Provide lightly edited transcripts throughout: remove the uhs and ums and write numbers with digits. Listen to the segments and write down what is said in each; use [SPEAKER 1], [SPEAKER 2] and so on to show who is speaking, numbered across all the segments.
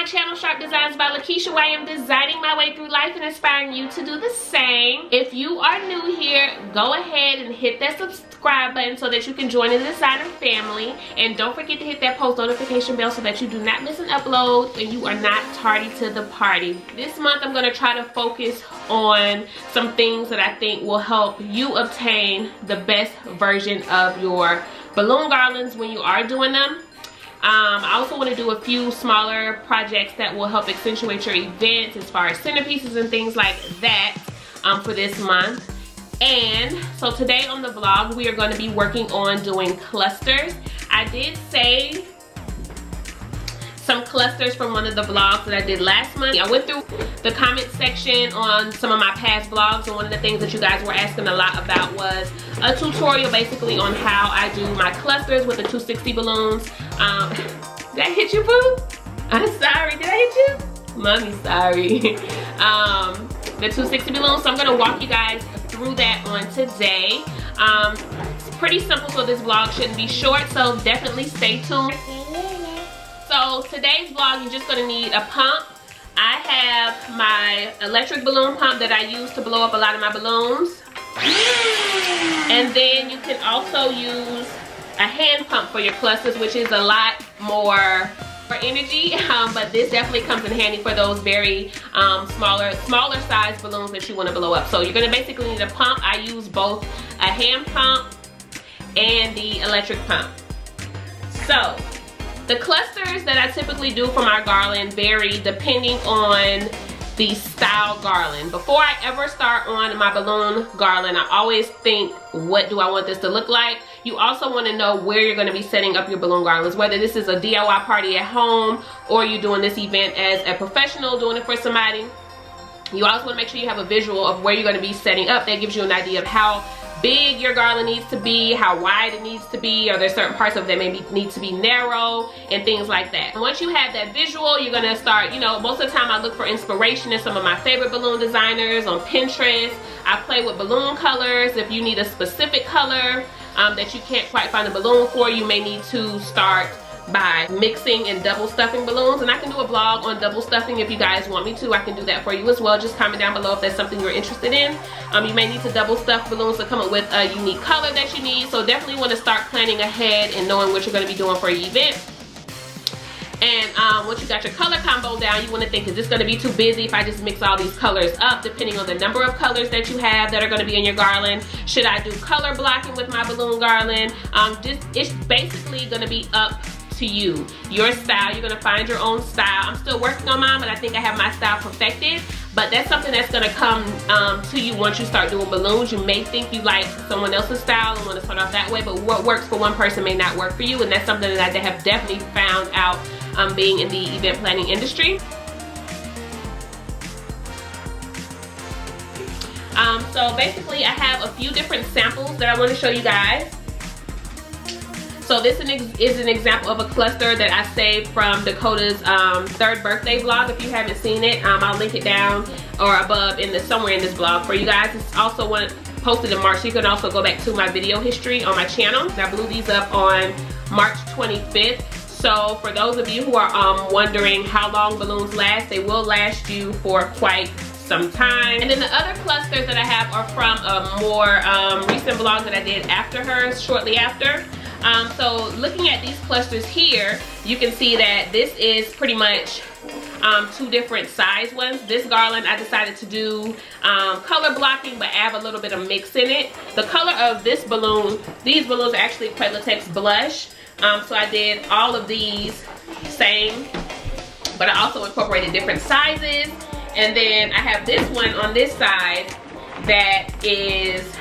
[SPEAKER 1] channel, Sharp Designs by Lakeisha, where I am designing my way through life and inspiring you to do the same. If you are new here, go ahead and hit that subscribe button so that you can join the designer family. And don't forget to hit that post notification bell so that you do not miss an upload and you are not tardy to the party. This month I'm going to try to focus on some things that I think will help you obtain the best version of your balloon garlands when you are doing them. I also want to do a few smaller projects that will help accentuate your events as far as centerpieces and things like that for this month. And so today on the vlog we are going to be working on doing clusters. I did save some clusters from one of the vlogs that I did last month. I went through the comment section on some of my past vlogs, and one of the things that you guys were asking a lot about was a tutorial basically on how I do my clusters with the 260 balloons. Did I hit you, boo? I'm sorry, did I hit you? Mommy, sorry. The 260 balloons, so I'm gonna walk you guys through that on today. It's pretty simple, so this vlog shouldn't be short, so definitely stay tuned. So today's vlog, you're just gonna need a pump. I have my electric balloon pump that I use to blow up a lot of my balloons. And then you can also use a hand pump for your clusters, which is a lot more for energy, but this definitely comes in handy for those very smaller size balloons that you want to blow up. So you're gonna basically need a pump. I use both a hand pump and the electric pump. So the clusters that I typically do for my garland vary depending on the style garland. Before I ever start on my balloon garland, I always think, what do I want this to look like? You also want to know where you're going to be setting up your balloon garlands, whether this is a DIY party at home or you're doing this event as a professional doing it for somebody. You also want to make sure you have a visual of where you're going to be setting up. That gives you an idea of how big your garland needs to be, how wide it needs to be, or there's certain parts of it that maybe need to be narrow and things like that. And once you have that visual, you're gonna start, you know, most of the time I look for inspiration in some of my favorite balloon designers on Pinterest. I play with balloon colors. If you need a specific color that you can't quite find a balloon for, you may need to start by mixing and double stuffing balloons, and I can do a vlog on double stuffing if you guys want me to. I can do that for you as well. Just comment down below if that's something you're interested in. You may need to double stuff balloons to come up with a unique color that you need, so definitely want to start planning ahead and knowing what you're going to be doing for your event. And once you got your color combo down, you want to think, is this going to be too busy if I just mix all these colors up, depending on the number of colors that you have that are going to be in your garland? Should I do color blocking with my balloon garland? It's basically going to be up to you, your style. You're gonna find your own style. I'm still working on mine, but I think I have my style perfected. But that's something that's gonna come to you once you start doing balloons. You may think you like someone else's style and want to start off that way, but what works for one person may not work for you, and that's something that I have definitely found out being in the event planning industry. So basically I have a few different samples that I want to show you guys. So this is an example of a cluster that I saved from Dakota's 3rd birthday vlog. If you haven't seen it, I'll link it down or above somewhere in this vlog for you guys. It's also one posted in March, so you can also go back to my video history on my channel. And I blew these up on March 25th. So for those of you who are wondering how long balloons last, they will last you for quite some time. And then the other clusters that I have are from a more recent vlog that I did after hers, shortly after. So looking at these clusters here, you can see that this is pretty much 2 different size ones. This garland I decided to do color blocking, but add a little bit of mix in it. The color of this balloon, these balloons are actually Quelatex blush. So I did all of these same, but I also incorporated different sizes. And then I have this one on this side that is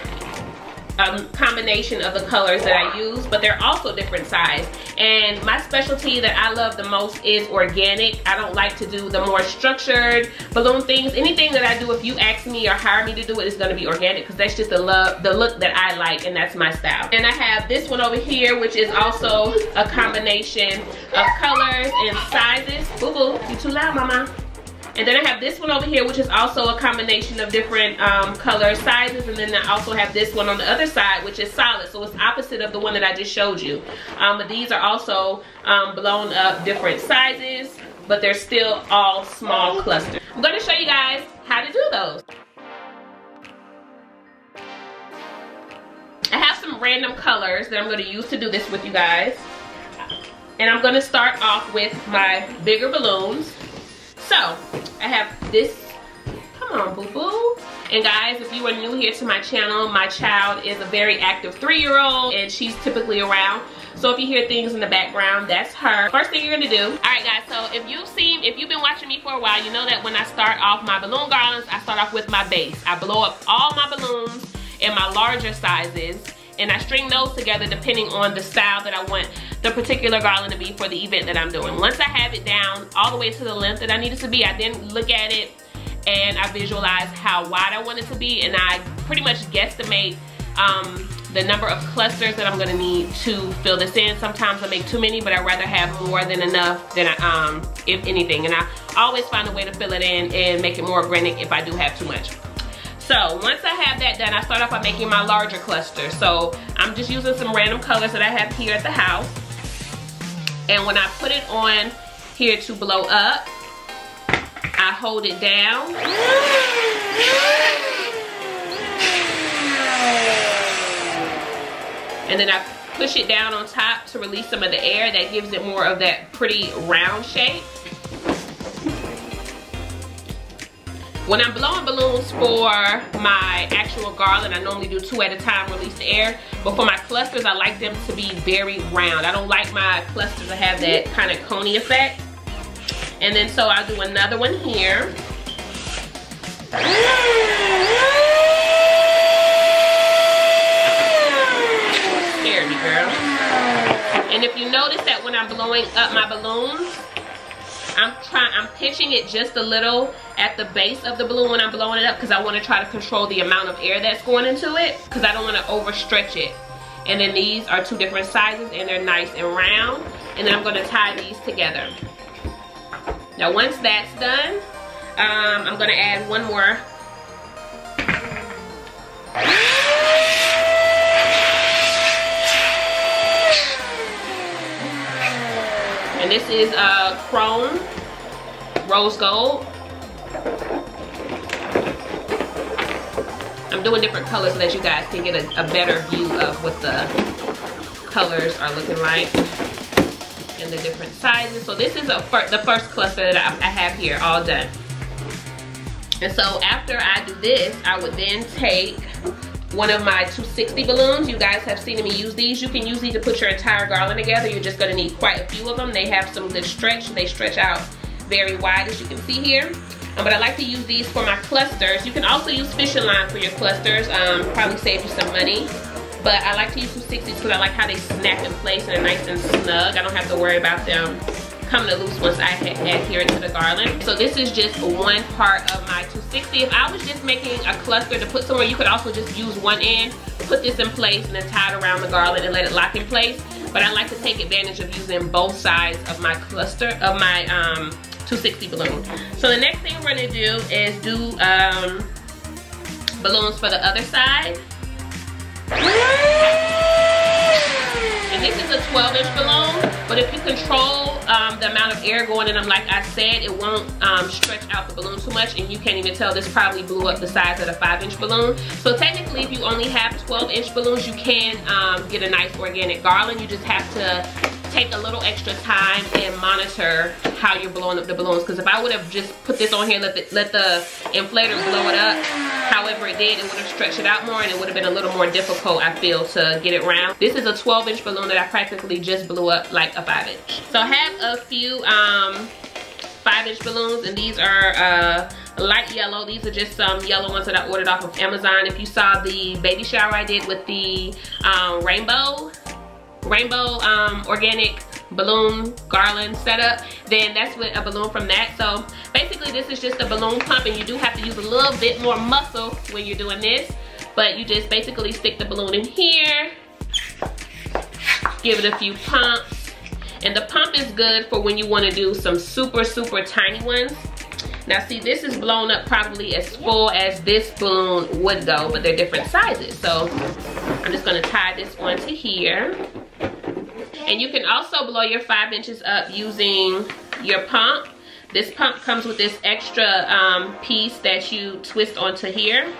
[SPEAKER 1] a combination of the colors that I use, but they're also different size. And my specialty that I love the most is organic. I don't like to do the more structured balloon things. Anything that I do, if you ask me or hire me to do it, is going to be organic, because that's just the look that I like, and that's my style. And I have this one over here, which is also a combination of colors and sizes. Boo boo, you too loud, mama. And then I have this one over here, which is also a combination of different color sizes. And then I also have this one on the other side, which is solid. So it's opposite of the one that I just showed you. But these are also blown up different sizes. but they're still all small clusters. I'm gonna show you guys how to do those. I have some random colors that I'm gonna use to do this with you guys. And I'm gonna start off with my bigger balloons. So, I have this, come on boo-boo. And guys, if you are new here to my channel, my child is a very active 3-year-old and she's typically around. So if you hear things in the background, that's her. First thing you're gonna do, all right guys, so if you've been watching me for a while, you know that when I start off my balloon garlands, I start off with my base. I blow up all my balloons in my larger sizes and I string those together depending on the style that I want the particular garland to be for the event that I'm doing. Once I have it down all the way to the length that I need it to be, I then look at it and I visualize how wide I want it to be, and I pretty much guesstimate the number of clusters that I'm gonna need to fill this in. Sometimes I make too many, but I'd rather have more than enough than if anything. And I always find a way to fill it in and make it more organic if I do have too much. So once I have that done, I start off by making my larger cluster. So I'm just using some random colors that I have here at the house. And when I put it on here to blow up, I hold it down. And then I push it down on top to release some of the air. That gives it more of that pretty round shape. When I'm blowing balloons for my actual garland, I normally do 2 at a time, release the air. But for my clusters, I like them to be very round. I don't like my clusters to have that kind of coney effect. And then so I'll do another one here. Scared me, girl. And if you notice that when I'm blowing up my balloons, I'm pitching it just a little at the base of the balloon when I'm blowing it up, because I want to try to control the amount of air that's going into it, because I don't want to overstretch it. And then these are 2 different sizes and they're nice and round. And then I'm going to tie these together. Now once that's done, I'm going to add one more. And this is chrome rose gold. I'm doing different colors so that you guys can get a better view of what the colors are looking like in the different sizes. So this is the first cluster that I have here all done. And so after I do this, I would then take one of my 260 balloons. You guys have seen me use these. You can use these to put your entire garland together. You're just gonna need quite a few of them. They have some good stretch. They stretch out very wide, as you can see here. But I like to use these for my clusters. You can also use fishing line for your clusters. Probably save you some money. But I like to use 260s because I like how they snap in place and they're nice and snug. I don't have to worry about them coming loose once I adhere it to the garland. So this is just one part of my 260. If I was just making a cluster to put somewhere, you could also just use one end, put this in place, and then tie it around the garland and let it lock in place. But I like to take advantage of using both sides of my cluster, of my 260 balloon. So the next thing we're gonna do is do balloons for the other side. And this is a 12-inch balloon, but if you control the amount of air going in them, like I said, it won't stretch out the balloon too much, and you can't even tell this probably blew up the size of a 5-inch balloon. So technically, if you only have 12-inch balloons, you can get a nice organic garland. You just have to take a little extra time and monitor how you're blowing up the balloons, because if I would have just put this on here, let the inflator blow it up however it did, it would have stretched it out more and it would have been a little more difficult, I feel, to get it round. This is a 12-inch balloon that I practically just blew up like a 5-inch. So I have a few 5-inch balloons, and these are light yellow. These are just some yellow ones that I ordered off of Amazon. If you saw the baby shower I did with the rainbow organic balloon garland setup, then that's with a balloon from that. So basically this is just a balloon pump, and you do have to use a little bit more muscle when you're doing this, but you just basically stick the balloon in here, give it a few pumps, and the pump is good for when you want to do some super tiny ones. Now see, this is blown up probably as full as this balloon would go, but they're different sizes. So I'm just gonna tie this onto here. And you can also blow your 5 inches up using your pump. This pump comes with this extra piece that you twist onto here.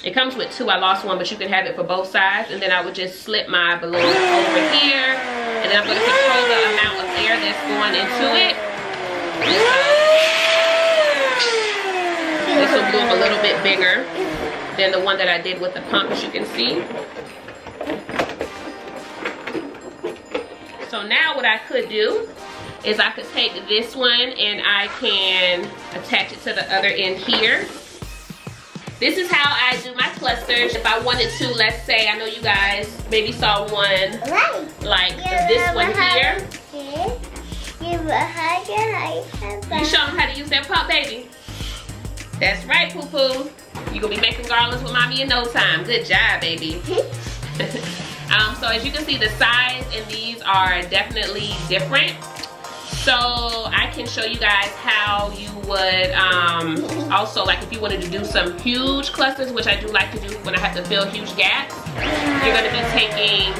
[SPEAKER 1] It comes with 2. I lost one, but you can have it for both sides. And then I would just slip my balloon over here. And then I'm going to control the amount of air that's going into it. This will bloom a little bit bigger than the one that I did with the pump, as you can see. So now what I could do is I could take this one and I can attach it to the other end here. This is how I do my clusters. If I wanted to, let's say, I know you guys maybe saw one like this one here. You show them how to use that pump, baby. That's right, Poo Poo. You're gonna be making garlands with mommy in no time. Good job, baby. So as you can see, the size in these are definitely different. So I can show you guys how you would also, like if you wanted to do some huge clusters, which I do like to do when I have to fill huge gaps, you're gonna be taking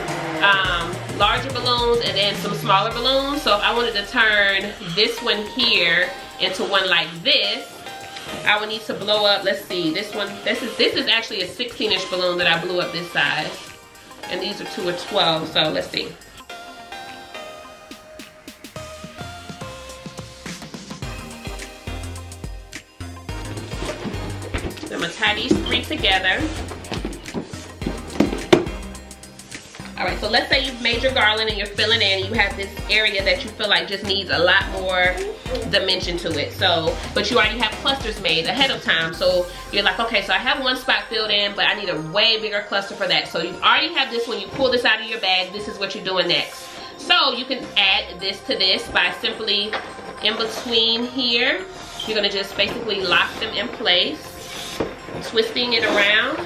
[SPEAKER 1] larger balloons and then some smaller balloons. So if I wanted to turn this one here into one like this, I would need to blow up, let's see, this is actually a 16-inch balloon that I blew up this size. And these are 2 or 12, so let's see. So I'm gonna tie these 3 together. All right, so let's say you've made your garland and you're filling in and you have this area that you feel like just needs a lot more dimension to it. So, but you already have clusters made ahead of time. So you're like, okay, so I have one spot filled in, but I need a way bigger cluster for that. So you already have this. When you pull this out of your bag, this is what you're doing next. So you can add this to this by simply in between here, you're gonna just basically lock them in place, twisting it around.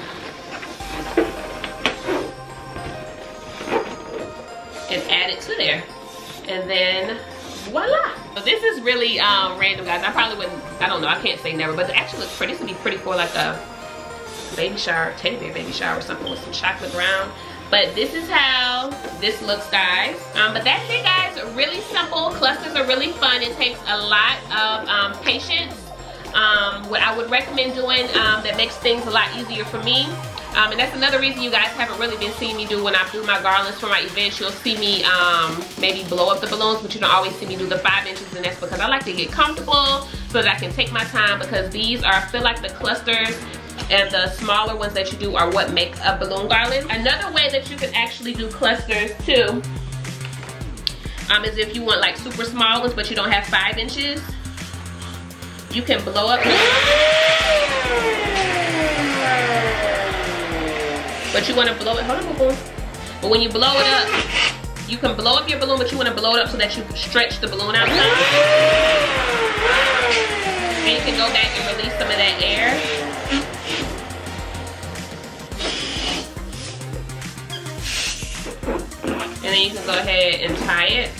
[SPEAKER 1] And add it to there, and then voila. So this is really random, guys. I probably wouldn't, I don't know, I can't say never, but it actually looks pretty. This would be pretty for like a baby shower, teddy bear baby shower or something with some chocolate brown. But this is how this looks, guys. But that's it, guys. Really simple. Clusters are really fun. It takes a lot of patience. What I would recommend doing that makes things a lot easier for me. And that's another reason you guys haven't really been seeing me do when I do my garlands for my events. You'll see me maybe blow up the balloons, but you don't always see me do the 5 inches, and that's because I like to get comfortable so that I can take my time, because these are, I feel like the clusters and the smaller ones that you do are what make a balloon garland. Another way that you can actually do clusters too is if you want like super small ones but you don't have 5 inches, you can blow up. But you want to blow it, hold on, boo-boo. But when you blow it up, you can blow up your balloon, but you want to blow it up so that you stretch the balloon out. And you can go back and release some of that air. And then you can go ahead and tie it.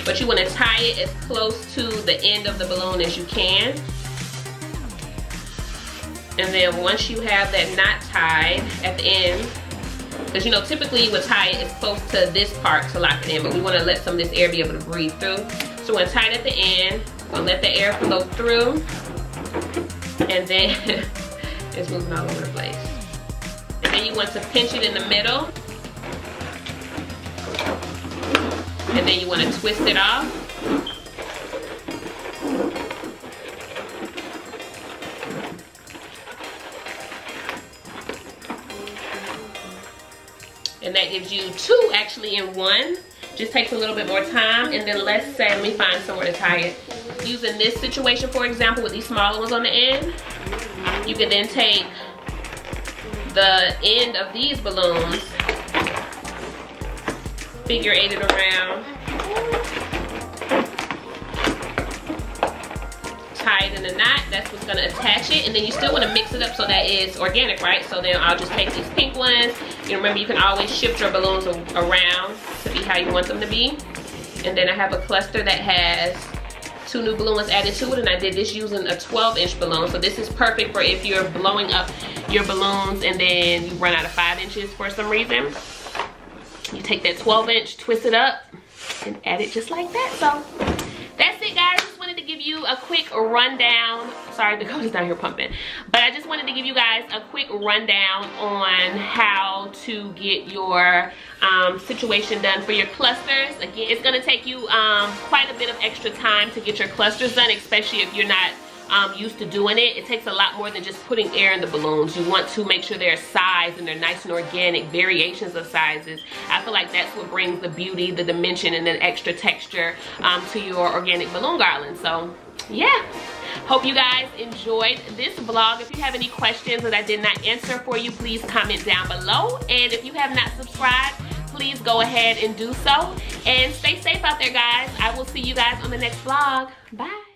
[SPEAKER 1] But you want to tie it as close to the end of the balloon as you can. And then once you have that knot tied at the end, because you know typically you would tie it as close to this part to lock it in, but we want to let some of this air be able to breathe through. So we're going to tie it at the end, we'll let the air flow through, and then it's moving all over the place. And then you want to pinch it in the middle, and then you want to twist it off. And that gives you 2 actually in one. Just takes a little bit more time. And then let's say, let me find somewhere to tie it. Using this situation, for example, with these smaller ones on the end, you can then take the end of these balloons, figure 8 it around, tie it in a knot. That's what's gonna attach it. And then you still wanna mix it up so that it's organic, right? So then I'll just take these pink ones. You remember, you can always shift your balloons around to be how you want them to be. And then I have a cluster that has 2 new balloons added to it, and I did this using a 12-inch balloon. So this is perfect for if you're blowing up your balloons and then you run out of 5 inches for some reason. You take that 12-inch, twist it up, and add it just like that. So that's it, guys. give you a quick rundown. Sorry, Dakota's down here pumping. But I just wanted to give you guys a quick rundown on how to get your situation done for your clusters. Again, it's gonna take you quite a bit of extra time to get your clusters done, especially if you're not used to doing it. It takes a lot more than just putting air in the balloons. You want to make sure they're sized and they're nice and organic, variations of sizes. I feel like that's what brings the beauty, the dimension, and the extra texture to your organic balloon garland. So yeah, hope you guys enjoyed this vlog. If you have any questions that I did not answer for you, please comment down below. And if you have not subscribed, please go ahead and do so. And stay safe out there, guys. I will see you guys on the next vlog. Bye.